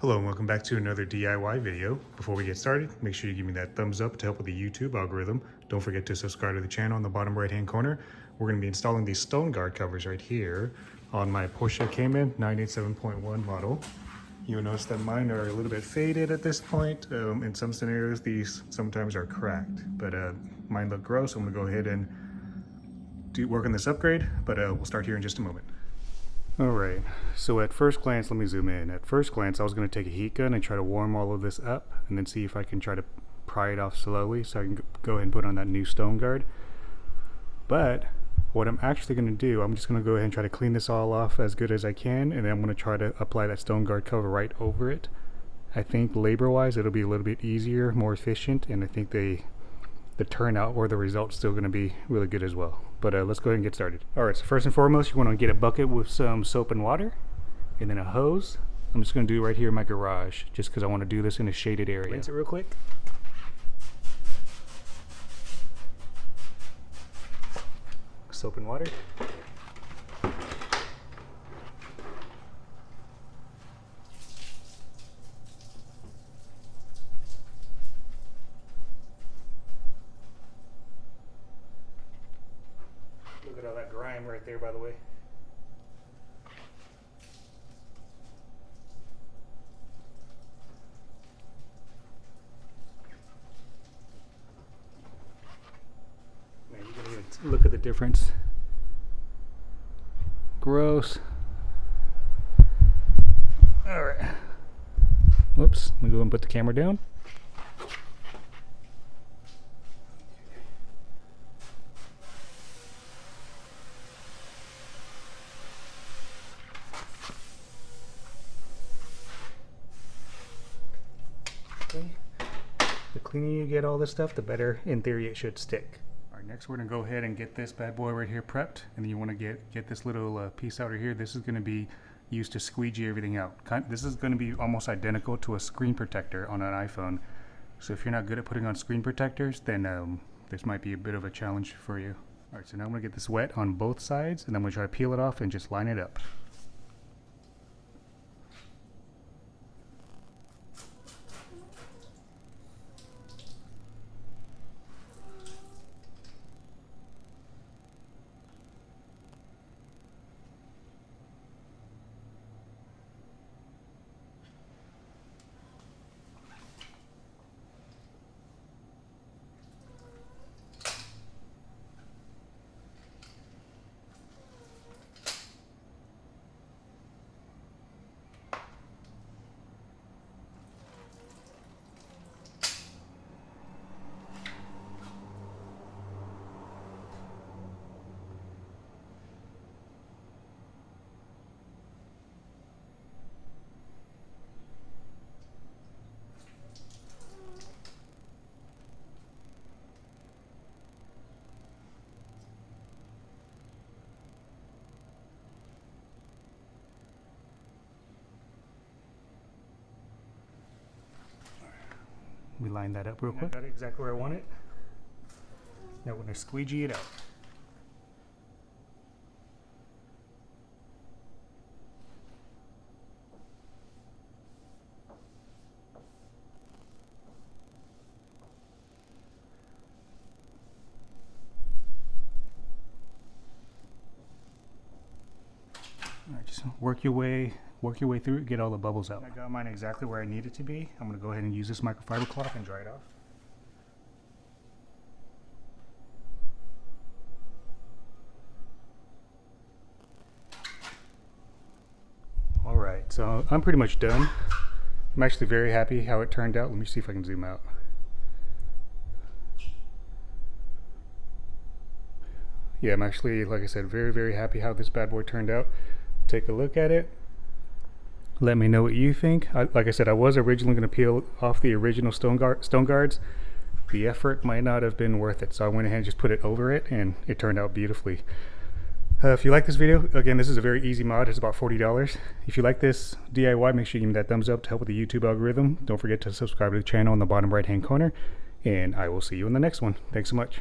Hello and welcome back to another DIY video. Before we get started, make sure you give me that thumbs up to help with the YouTube algorithm. Don't forget to subscribe to the channel in the bottom right hand corner. We're going to be installing these stone guard covers right here on my Porsche Cayman 987.1 model. You'll notice that mine are a little bit faded at this point. In some scenarios these sometimes are cracked, but mine look gross, so I'm going to go ahead and work on this upgrade, but we'll start here in just a moment. Alright, so at first glance, let me zoom in. At first glance, I was going to take a heat gun and try to warm all of this up and then see if I can try to pry it off slowly so I can go ahead and put on that new stone guard. But what I'm actually going to do, I'm just going to go ahead and try to clean this all off as good as I can, and then I'm going to try to apply that stone guard cover right over it. I think labor-wise, it'll be a little bit easier, more efficient, and I think the turnout or the result's still going to be really good as well. But let's go ahead and get started. Alright, so first and foremost, you want to get a bucket with some soap and water and then a hose. I'm just going to do it right here in my garage just because I want to do this in a shaded area. Rinse it real quick. Soap and water. Look at all that grime right there, by the way. Man, you can even look at the difference. Gross. Alright. Whoops. Let me go and put the camera down. The cleaner you get all this stuff, the better in theory it should stick. Alright, next we're going to go ahead and get this bad boy right here prepped, and then you want to get this little piece out of here. This is going to be used to squeegee everything out. This is going to be almost identical to a screen protector on an iPhone. So if you're not good at putting on screen protectors, then this might be a bit of a challenge for you. Alright, so now I'm going to get this wet on both sides, and then I'm going to try to peel it off and just line it up. We line that up real quick. Got it exactly where I want it. Now we're going to squeegee it out. Alright, just work your way through it, get all the bubbles out. I got mine exactly where I need it to be. I'm going to go ahead and use this microfiber cloth and dry it off. Alright, so I'm pretty much done. I'm actually very happy how it turned out. Let me see if I can zoom out. Yeah, I'm actually, like I said, very, very happy how this bad boy turned out. Take a look at it. Let me know what you think. Like I said, I was originally going to peel off the original stone guards. The effort might not have been worth it, so I went ahead and just put it over it, and it turned out beautifully. If you like this video, again, this is a very easy mod. It's about $40. If you like this DIY, make sure you give me that thumbs up to help with the YouTube algorithm. Don't forget to subscribe to the channel in the bottom right hand corner, and I will see you in the next one. Thanks so much.